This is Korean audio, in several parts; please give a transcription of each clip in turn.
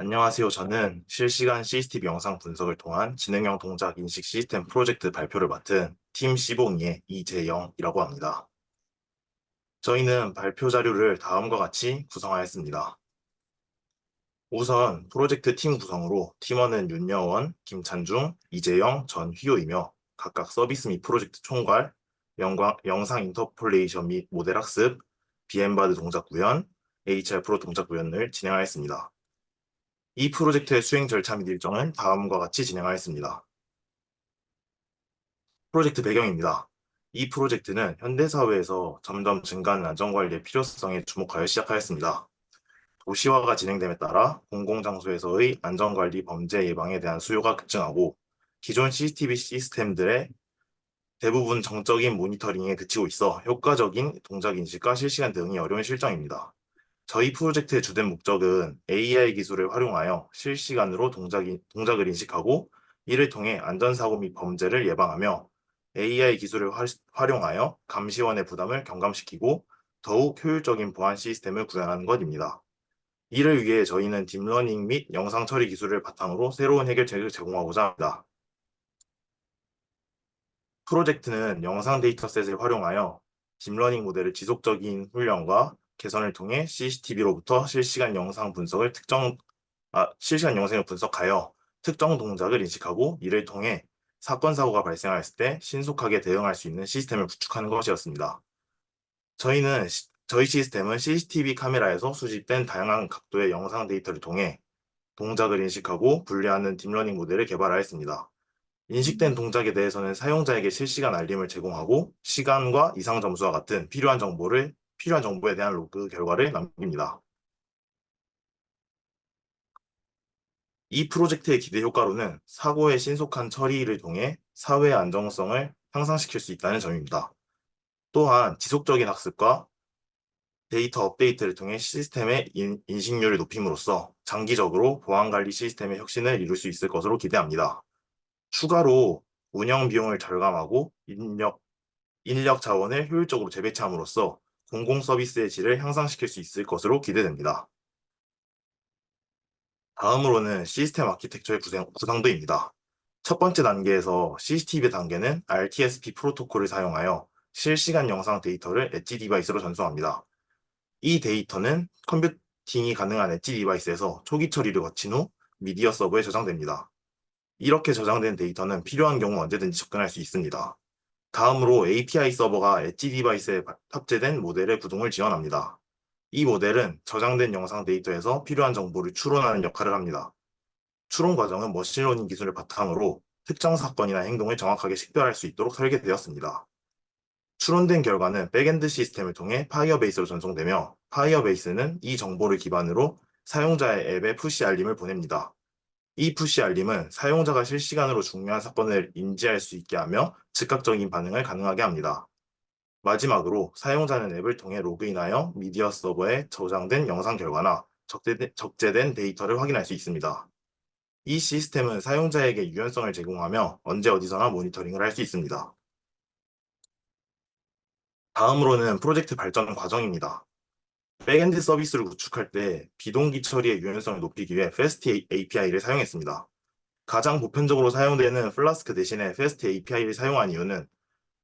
안녕하세요. 저는 실시간 CCTV 영상 분석을 통한 지능형 동작 인식 시스템 프로젝트 발표를 맡은 팀 시봉이의 이재영이라고 합니다. 저희는 발표 자료를 다음과 같이 구성하였습니다. 우선 프로젝트 팀 구성으로 팀원은 윤여원, 김찬중, 이재영, 전휘호이며 각각 서비스 및 프로젝트 총괄, 영상 인터폴레이션 및 모델 학습, BM바드 동작 구현, HR 프로 동작 구현을 진행하였습니다. 이 프로젝트의 수행 절차 및 일정은 다음과 같이 진행하였습니다. 프로젝트 배경입니다. 이 프로젝트는 현대사회에서 점점 증가하는 안전관리의 필요성에 주목하여 시작하였습니다. 도시화가 진행됨에 따라 공공장소에서의 안전관리 범죄 예방에 대한 수요가 급증하고 기존 CCTV 시스템들의 대부분 정적인 모니터링에 그치고 있어 효과적인 동작 인식과 실시간 대응이 어려운 실정입니다. 저희 프로젝트의 주된 목적은 AI 기술을 활용하여 실시간으로 동작을 인식하고 이를 통해 안전사고 및 범죄를 예방하며 AI 기술을 활용하여 감시원의 부담을 경감시키고 더욱 효율적인 보안 시스템을 구현하는 것입니다. 이를 위해 저희는 딥러닝 및 영상 처리 기술을 바탕으로 새로운 해결책을 제공하고자 합니다. 프로젝트는 영상 데이터셋을 활용하여 딥러닝 모델의 지속적인 훈련과 개선을 통해 CCTV로부터 실시간 영상을 분석하여 특정 동작을 인식하고 이를 통해 사건 사고가 발생하였을 때 신속하게 대응할 수 있는 시스템을 구축하는 것이었습니다. 저희 시스템은 CCTV 카메라에서 수집된 다양한 각도의 영상 데이터를 통해 동작을 인식하고 분류하는 딥러닝 모델을 개발하였습니다. 인식된 동작에 대해서는 사용자에게 실시간 알림을 제공하고 시간과 이상 점수와 같은 필요한 정보에 대한 로그 결과를 남깁니다. 이 프로젝트의 기대 효과로는 사고의 신속한 처리를 통해 사회 안정성을 향상시킬 수 있다는 점입니다. 또한 지속적인 학습과 데이터 업데이트를 통해 시스템의 인식률을 높임으로써 장기적으로 보안관리 시스템의 혁신을 이룰 수 있을 것으로 기대합니다. 추가로 운영 비용을 절감하고 인력 자원을 효율적으로 재배치함으로써 공공 서비스의 질을 향상시킬 수 있을 것으로 기대됩니다. 다음으로는 시스템 아키텍처의 구성도입니다. 첫 번째 단계에서 CCTV 단계는 RTSP 프로토콜을 사용하여 실시간 영상 데이터를 엣지 디바이스로 전송합니다. 이 데이터는 컴퓨팅이 가능한 엣지 디바이스에서 초기 처리를 거친 후 미디어 서버에 저장됩니다. 이렇게 저장된 데이터는 필요한 경우 언제든지 접근할 수 있습니다. 다음으로 API 서버가 엣지 디바이스에 탑재된 모델의 구동을 지원합니다. 이 모델은 저장된 영상 데이터에서 필요한 정보를 추론하는 역할을 합니다. 추론 과정은 머신러닝 기술을 바탕으로 특정 사건이나 행동을 정확하게 식별할 수 있도록 설계되었습니다. 추론된 결과는 백엔드 시스템을 통해 파이어베이스로 전송되며 파이어베이스는 이 정보를 기반으로 사용자의 앱에 푸시 알림을 보냅니다. 이 푸시 알림은 사용자가 실시간으로 중요한 사건을 인지할 수 있게 하며 즉각적인 반응을 가능하게 합니다. 마지막으로 사용자는 앱을 통해 로그인하여 미디어 서버에 저장된 영상 결과나 적재된 데이터를 확인할 수 있습니다. 이 시스템은 사용자에게 유연성을 제공하며 언제 어디서나 모니터링을 할 수 있습니다. 다음으로는 프로젝트 발전 과정입니다. 백엔드 서비스를 구축할 때 비동기 처리의 유연성을 높이기 위해 FAST API를 사용했습니다. 가장 보편적으로 사용되는 플라스크 대신에 FAST API를 사용한 이유는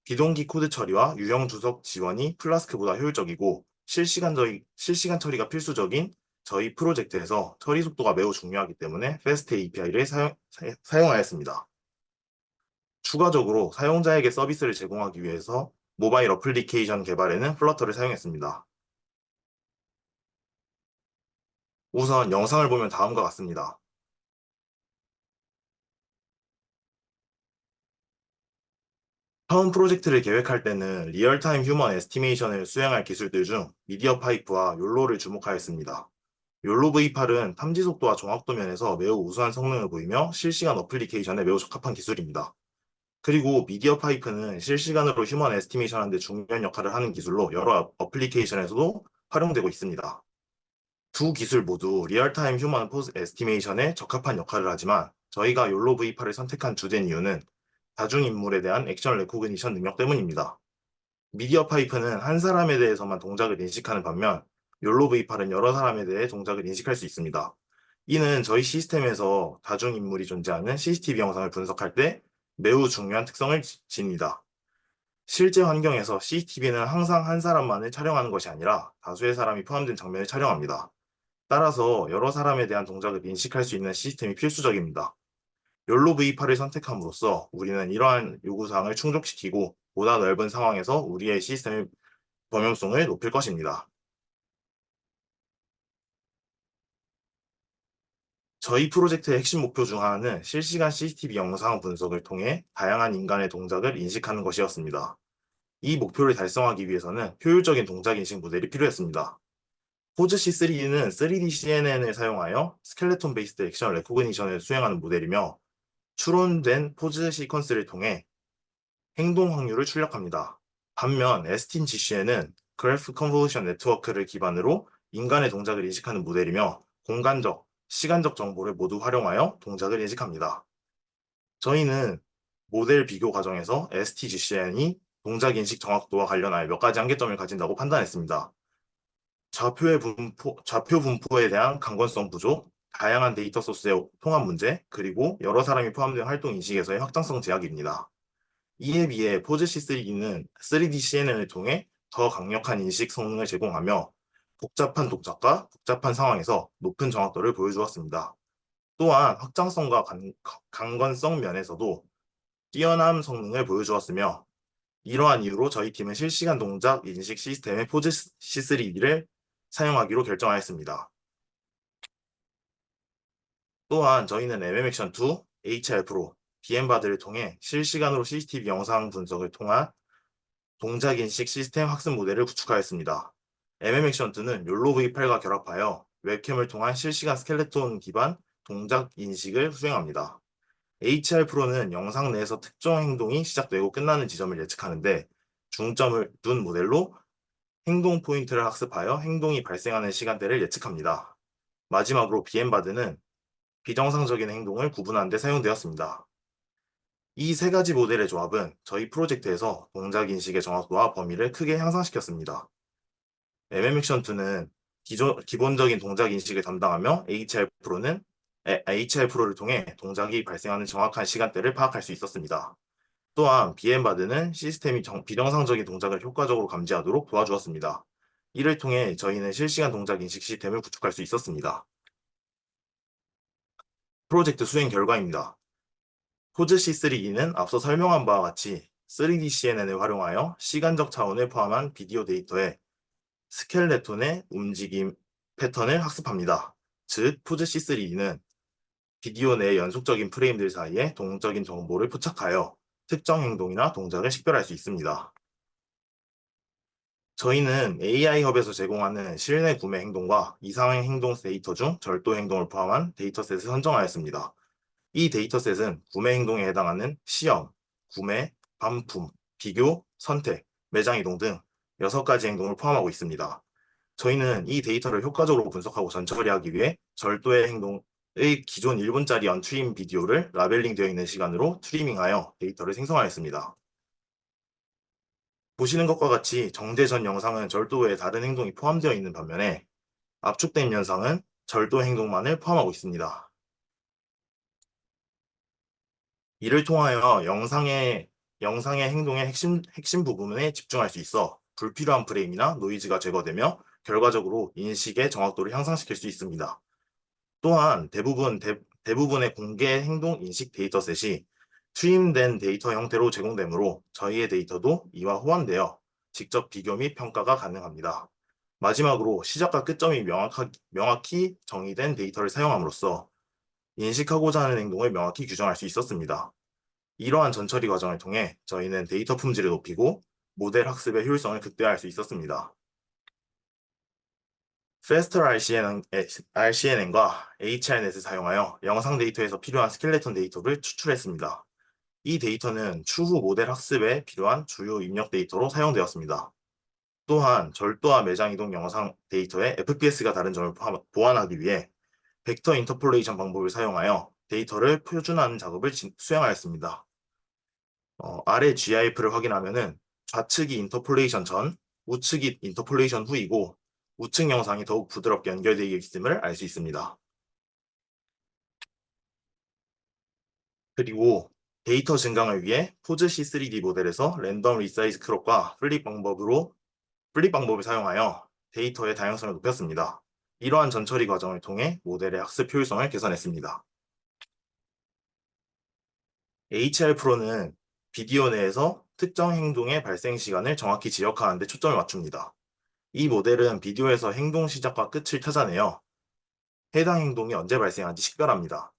비동기 코드 처리와 유형 주석 지원이 플라스크보다 효율적이고 실시간 처리가 필수적인 저희 프로젝트에서 처리 속도가 매우 중요하기 때문에 FAST API를 사용하였습니다. 추가적으로 사용자에게 서비스를 제공하기 위해서 모바일 어플리케이션 개발에는 플러터를 사용했습니다. 우선 영상을 보면 다음과 같습니다. 처음 프로젝트를 계획할 때는 리얼타임 휴먼 에스티메이션을 수행할 기술들 중 미디어 파이프와 욜로를 주목하였습니다. 욜로 V8은 탐지 속도와 정확도 면에서 매우 우수한 성능을 보이며 실시간 어플리케이션에 매우 적합한 기술입니다. 그리고 미디어 파이프는 실시간으로 휴먼 에스티메이션 하는 데 중요한 역할을 하는 기술로 여러 어플리케이션에서도 활용되고 있습니다. 두 기술 모두 리얼타임 휴먼 포즈 에스티메이션에 적합한 역할을 하지만 저희가 욜로 V8을 선택한 주된 이유는 다중인물에 대한 액션 레코그니션 능력 때문입니다. 미디어 파이프는 한 사람에 대해서만 동작을 인식하는 반면 욜로 V8은 여러 사람에 대해 동작을 인식할 수 있습니다. 이는 저희 시스템에서 다중인물이 존재하는 CCTV 영상을 분석할 때 매우 중요한 특성을 지닙니다. 실제 환경에서 CCTV는 항상 한 사람만을 촬영하는 것이 아니라 다수의 사람이 포함된 장면을 촬영합니다. 따라서 여러 사람에 대한 동작을 인식할 수 있는 시스템이 필수적입니다. 욜로 V8을 선택함으로써 우리는 이러한 요구사항을 충족시키고 보다 넓은 상황에서 우리의 시스템의 범용성을 높일 것입니다. 저희 프로젝트의 핵심 목표 중 하나는 실시간 CCTV 영상 분석을 통해 다양한 인간의 동작을 인식하는 것이었습니다. 이 목표를 달성하기 위해서는 효율적인 동작 인식 모델이 필요했습니다. 포즈 C3는 3D CNN을 사용하여 스켈레톤 베이스드 액션 레코그니션을 수행하는 모델이며 추론된 포즈 시퀀스를 통해 행동 확률을 출력합니다. 반면 STIN GCN은 그래프 컨볼루션 네트워크를 기반으로 인간의 동작을 인식하는 모델이며 공간적, 시간적 정보를 모두 활용하여 동작을 인식합니다. 저희는 모델 비교 과정에서 STGCN이 동작 인식 정확도와 관련하여 몇 가지 한계점을 가진다고 판단했습니다. 좌표 분포에 대한 강건성 부족, 다양한 데이터 소스의 통합 문제, 그리고 여러 사람이 포함된 활동 인식에서의 확장성 제약입니다. 이에 비해 포즈 C3는 3D CNN을 통해 더 강력한 인식 성능을 제공하며 복잡한 동작과 복잡한 상황에서 높은 정확도를 보여주었습니다. 또한 확장성과 강건성 면에서도 뛰어난 성능을 보여주었으며 이러한 이유로 저희 팀은 실시간 동작 인식 시스템의 포즈 C3D를 사용하기로 결정하였습니다. 또한 저희는 MM액션2, HR 프로, BM바드를 통해 실시간으로 CCTV 영상 분석을 통한 동작 인식 시스템 학습 모델을 구축하였습니다. MM액션2는 욜로V8과 결합하여 웹캠을 통한 실시간 스켈레톤 기반 동작 인식을 수행합니다. HR 프로는 영상 내에서 특정 행동이 시작되고 끝나는 지점을 예측하는데 중점을 둔 모델로 행동 포인트를 학습하여 행동이 발생하는 시간대를 예측합니다. 마지막으로 BM바드는 비정상적인 행동을 구분하는 데 사용되었습니다. 이 세 가지 모델의 조합은 저희 프로젝트에서 동작 인식의 정확도와 범위를 크게 향상시켰습니다. MM액션2는 기본적인 동작 인식을 담당하며 HR 프로를 통해 동작이 발생하는 정확한 시간대를 파악할 수 있었습니다. 또한 BM바드는 시스템이 비정상적인 동작을 효과적으로 감지하도록 도와주었습니다. 이를 통해 저희는 실시간 동작 인식 시스템을 구축할 수 있었습니다. 프로젝트 수행 결과입니다. 포즈 C3E는 앞서 설명한 바와 같이 3D CNN을 활용하여 시간적 차원을 포함한 비디오 데이터에 스켈레톤의 움직임 패턴을 학습합니다. 즉, 포즈 C3E는 비디오 내 연속적인 프레임들 사이에 동적인 정보를 포착하여 특정 행동이나 동작을 식별할 수 있습니다. 저희는 AI 헙에서 제공하는 실내 구매 행동과 이상 행동 데이터 중 절도 행동을 포함한 데이터셋을 선정하였습니다. 이 데이터셋은 구매 행동에 해당하는 시험, 구매, 반품, 비교, 선택, 매장 이동 등 6가지 행동을 포함하고 있습니다. 저희는 이 데이터를 효과적으로 분석하고 전처리하기 위해 절도의 행동의 기존 1분짜리 언트림 비디오를 라벨링 되어 있는 시간으로 트리밍하여 데이터를 생성하였습니다. 보시는 것과 같이 정제 전 영상은 절도 외에 다른 행동이 포함되어 있는 반면에 압축된 영상은 절도 행동만을 포함하고 있습니다. 이를 통하여 영상의 행동의 핵심 부분에 집중할 수 있어 불필요한 프레임이나 노이즈가 제거되며 결과적으로 인식의 정확도를 향상시킬 수 있습니다. 또한 대부분의 공개 행동 인식 데이터셋이 트림된 데이터 형태로 제공되므로 저희의 데이터도 이와 호환되어 직접 비교 및 평가가 가능합니다. 마지막으로 시작과 끝점이 명확히 정의된 데이터를 사용함으로써 인식하고자 하는 행동을 명확히 규정할 수 있었습니다. 이러한 전처리 과정을 통해 저희는 데이터 품질을 높이고 모델 학습의 효율성을 극대화할 수 있었습니다. Faster RCNN과 HRNet을 사용하여 영상 데이터에서 필요한 스켈레톤 데이터를 추출했습니다. 이 데이터는 추후 모델 학습에 필요한 주요 입력 데이터로 사용되었습니다. 또한 절도와 매장 이동 영상 데이터의 FPS가 다른 점을 보완하기 위해 벡터 인터폴레이션 방법을 사용하여 데이터를 표준화하는 작업을 수행하였습니다. 아래 GIF를 확인하면은 좌측이 인터폴레이션 전, 우측이 인터폴레이션 후이고 우측 영상이 더욱 부드럽게 연결되어 있음을 알 수 있습니다. 그리고 데이터 증강을 위해 포즈 C3D 모델에서 랜덤 리사이즈 크롭과 플립 방법을 사용하여 데이터의 다양성을 높였습니다. 이러한 전처리 과정을 통해 모델의 학습 효율성을 개선했습니다. HR 프로는 비디오 내에서 특정 행동의 발생 시간을 정확히 지역하는 데 초점을 맞춥니다. 이 모델은 비디오에서 행동 시작과 끝을 찾아내어 해당 행동이 언제 발생한지 식별합니다.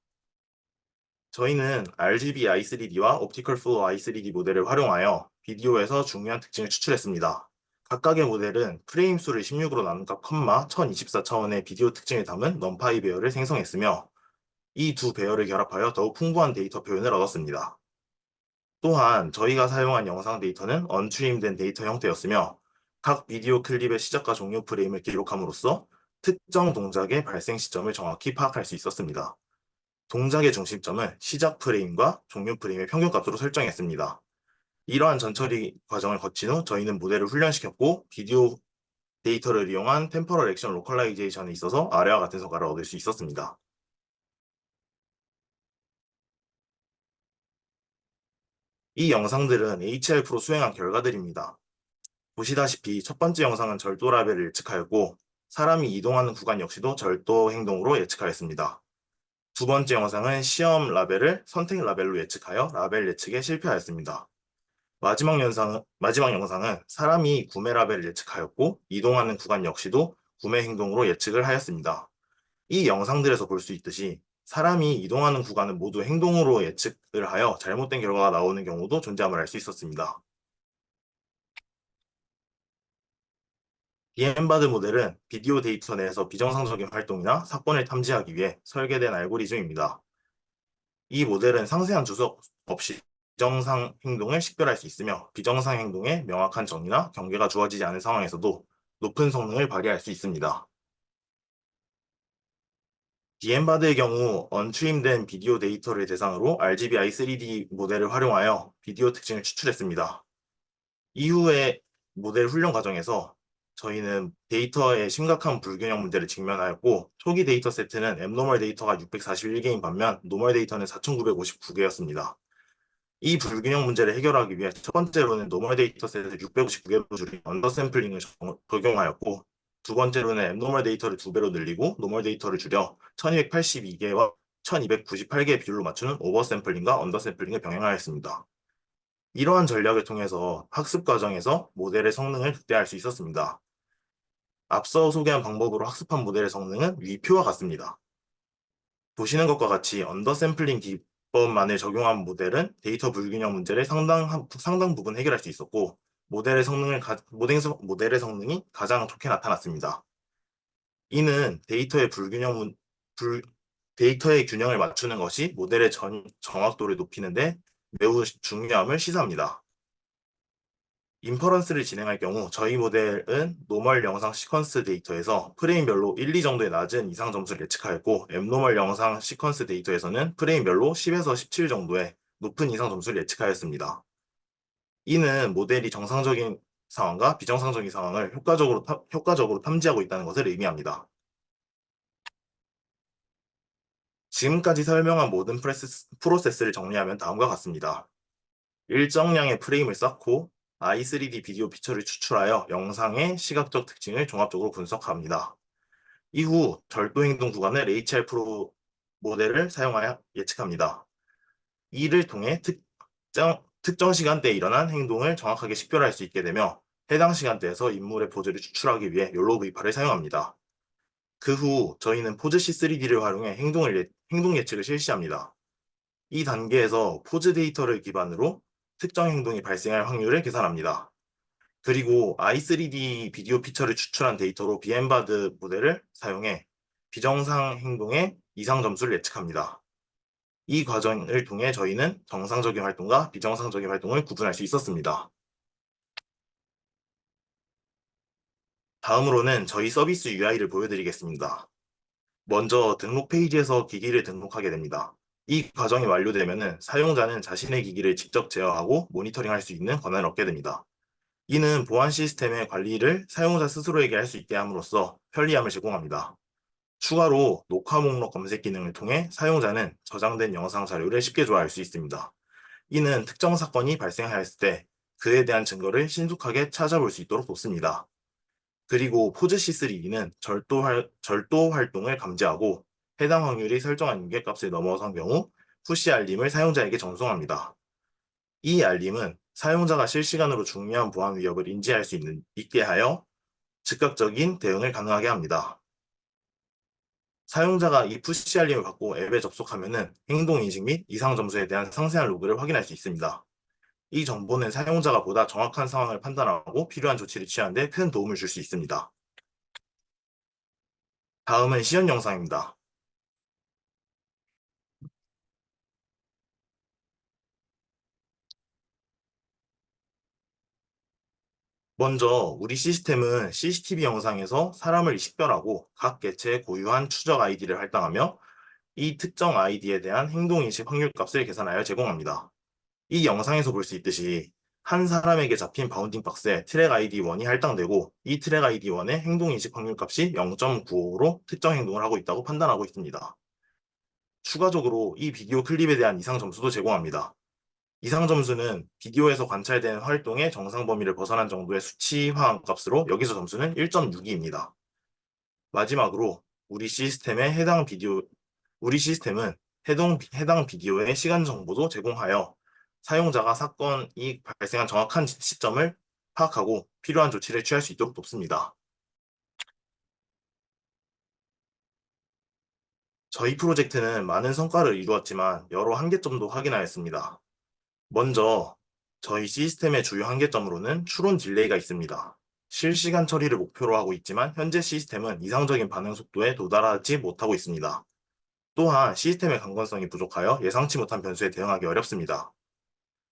저희는 RGB i3D와 Optical Flow i3D 모델을 활용하여 비디오에서 중요한 특징을 추출했습니다. 각각의 모델은 프레임 수를 16으로 나눈 값, 1024 차원의 비디오 특징을 담은 넘파이 배열을 생성했으며 이 두 배열을 결합하여 더욱 풍부한 데이터 표현을 얻었습니다. 또한 저희가 사용한 영상 데이터는 언트림된 데이터 형태였으며 각 비디오 클립의 시작과 종료 프레임을 기록함으로써 특정 동작의 발생 시점을 정확히 파악할 수 있었습니다. 동작의 중심점을 시작 프레임과 종료 프레임의 평균값으로 설정했습니다. 이러한 전처리 과정을 거친 후 저희는 모델을 훈련시켰고 비디오 데이터를 이용한 템포럴 액션 로컬라이제이션에 있어서 아래와 같은 성과를 얻을 수 있었습니다. 이 영상들은 HR 프로 수행한 결과들입니다. 보시다시피 첫 번째 영상은 절도 라벨을 예측하였고 사람이 이동하는 구간 역시도 절도 행동으로 예측하였습니다. 두 번째 영상은 시험 라벨을 선택 라벨로 예측하여 라벨 예측에 실패하였습니다. 마지막 영상은 사람이 구매 라벨을 예측하였고 이동하는 구간 역시도 구매 행동으로 예측을 하였습니다. 이 영상들에서 볼 수 있듯이 사람이 이동하는 구간은 모두 행동으로 예측을 하여 잘못된 결과가 나오는 경우도 존재함을 알 수 있었습니다. 비엠바드 모델은 비디오 데이터 내에서 비정상적인 활동이나 사건을 탐지하기 위해 설계된 알고리즘입니다. 이 모델은 상세한 주석 없이 비정상 행동을 식별할 수 있으며 비정상 행동에 명확한 정의나 경계가 주어지지 않은 상황에서도 높은 성능을 발휘할 수 있습니다. 디엠바드의 경우 언트림된 비디오 데이터를 대상으로 RGBI 3D 모델을 활용하여 비디오 특징을 추출했습니다. 이후에 모델 훈련 과정에서 저희는 데이터의 심각한 불균형 문제를 직면하였고 초기 데이터 세트는 앱노멀 데이터가 641개인 반면 노멀 데이터는 4959개였습니다. 이 불균형 문제를 해결하기 위해 첫 번째로는 노멀 데이터셋을 659개로 줄인 언더샘플링을 적용하였고 두 번째로는 앱노멀 데이터를 2배로 늘리고 노멀 데이터를 줄여 1282개와 1298개의 비율로 맞추는 오버샘플링과 언더샘플링을 병행하였습니다. 이러한 전략을 통해서 학습 과정에서 모델의 성능을 극대화할 수 있었습니다. 앞서 소개한 방법으로 학습한 모델의 성능은 위표와 같습니다. 보시는 것과 같이 언더샘플링 기법만을 적용한 모델은 데이터 불균형 문제를 상당 부분 해결할 수 있었고 모델의 성능이 가장 좋게 나타났습니다. 이는 데이터의 균형을 맞추는 것이 모델의 정확도를 높이는데 매우 중요함을 시사합니다. 인퍼런스를 진행할 경우 저희 모델은 노멀 영상 시퀀스 데이터에서 프레임별로 1, 2 정도의 낮은 이상 점수를 예측하였고 앱노멀 영상 시퀀스 데이터에서는 프레임별로 10에서 17 정도의 높은 이상 점수를 예측하였습니다. 이는 모델이 정상적인 상황과 비정상적인 상황을 효과적으로 탐지하고 있다는 것을 의미합니다. 지금까지 설명한 모든 프로세스를 정리하면 다음과 같습니다. 일정량의 프레임을 쌓고 i3D 비디오 피처를 추출하여 영상의 시각적 특징을 종합적으로 분석합니다. 이후 절도 행동 구간을 HR 프로 모델을 사용하여 예측합니다. 이를 통해 특정 시간대에 일어난 행동을 정확하게 식별할 수 있게 되며 해당 시간대에서 인물의 포즈를 추출하기 위해 욜로 V8을 사용합니다. 그 후 저희는 포즈 C3D를 활용해 행동 예측을 실시합니다. 이 단계에서 포즈 데이터를 기반으로 특정 행동이 발생할 확률을 계산합니다. 그리고 i3D 비디오 피처를 추출한 데이터로 비엠바드 모델을 사용해 비정상 행동의 이상 점수를 예측합니다. 이 과정을 통해 저희는 정상적인 활동과 비정상적인 활동을 구분할 수 있었습니다. 다음으로는 저희 서비스 UI를 보여드리겠습니다. 먼저 등록 페이지에서 기기를 등록하게 됩니다. 이 과정이 완료되면 사용자는 자신의 기기를 직접 제어하고 모니터링할 수 있는 권한을 얻게 됩니다. 이는 보안 시스템의 관리를 사용자 스스로에게 할 수 있게 함으로써 편리함을 제공합니다. 추가로 녹화 목록 검색 기능을 통해 사용자는 저장된 영상 자료를 쉽게 조회할 수 있습니다. 이는 특정 사건이 발생하였을 때 그에 대한 증거를 신속하게 찾아볼 수 있도록 돕습니다. 그리고 포즈 C3는 절도 활동을 감지하고 해당 확률이 설정한 유계값을 넘어선 경우 푸시 알림을 사용자에게 전송합니다. 이 알림은 사용자가 실시간으로 중요한 보안 위협을 인지할 수 있게 하여 즉각적인 대응을 가능하게 합니다. 사용자가 이 푸시 알림을 받고 앱에 접속하면 행동인식 및 이상 점수에 대한 상세한 로그를 확인할 수 있습니다. 이 정보는 사용자가 보다 정확한 상황을 판단하고 필요한 조치를 취하는 데 큰 도움을 줄 수 있습니다. 다음은 시연 영상입니다. 먼저 우리 시스템은 CCTV 영상에서 사람을 식별하고 각 개체의 고유한 추적 아이디를 할당하며 이 특정 아이디에 대한 행동인식 확률값을 계산하여 제공합니다. 이 영상에서 볼 수 있듯이 한 사람에게 잡힌 바운딩 박스에 트랙 아이디 1이 할당되고 이 트랙 아이디 1의 행동인식 확률값이 0.95로 특정 행동을 하고 있다고 판단하고 있습니다. 추가적으로 이 비디오 클립에 대한 이상 점수도 제공합니다. 이상 점수는 비디오에서 관찰된 활동의 정상 범위를 벗어난 정도의 수치화한 값으로 여기서 점수는 1.62입니다. 마지막으로 우리 시스템은 해당 비디오의 시간 정보도 제공하여 사용자가 사건이 발생한 정확한 시점을 파악하고 필요한 조치를 취할 수 있도록 돕습니다. 저희 프로젝트는 많은 성과를 이루었지만 여러 한계점도 확인하였습니다. 먼저 저희 시스템의 주요 한계점으로는 추론 딜레이가 있습니다. 실시간 처리를 목표로 하고 있지만 현재 시스템은 이상적인 반응 속도에 도달하지 못하고 있습니다. 또한 시스템의 강건성이 부족하여 예상치 못한 변수에 대응하기 어렵습니다.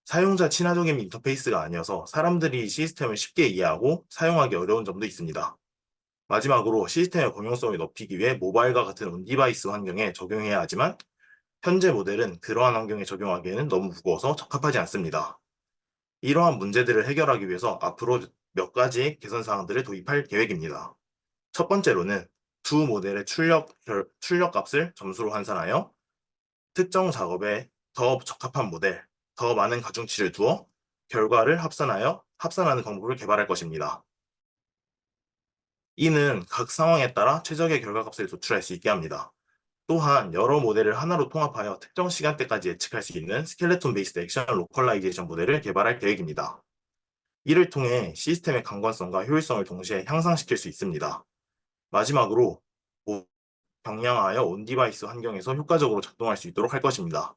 사용자 친화적인 인터페이스가 아니어서 사람들이 시스템을 쉽게 이해하고 사용하기 어려운 점도 있습니다. 마지막으로 시스템의 공용성을 높이기 위해 모바일과 같은 온디바이스 환경에 적용해야 하지만 현재 모델은 그러한 환경에 적용하기에는 너무 무거워서 적합하지 않습니다. 이러한 문제들을 해결하기 위해서 앞으로 몇 가지 개선 사항들을 도입할 계획입니다. 첫 번째로는 두 모델의 출력 값을 점수로 환산하여 특정 작업에 더 적합한 모델, 더 많은 가중치를 두어 결과를 합산하는 방법을 개발할 것입니다. 이는 각 상황에 따라 최적의 결과값을 도출할 수 있게 합니다. 또한 여러 모델을 하나로 통합하여 특정 시간대까지 예측할 수 있는 스켈레톤 베이스드 액션 로컬라이제이션 모델을 개발할 계획입니다. 이를 통해 시스템의 강건성과 효율성을 동시에 향상시킬 수 있습니다. 마지막으로 경량화하여 온디바이스 환경에서 효과적으로 작동할 수 있도록 할 것입니다.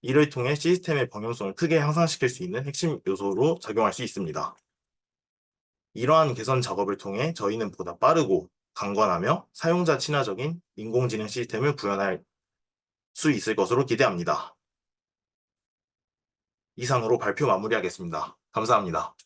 이를 통해 시스템의 범용성을 크게 향상시킬 수 있는 핵심 요소로 작용할 수 있습니다. 이러한 개선 작업을 통해 저희는 보다 빠르고 강건하며 사용자 친화적인 인공지능 시스템을 구현할 수 있을 것으로 기대합니다. 이상으로 발표 마무리하겠습니다. 감사합니다.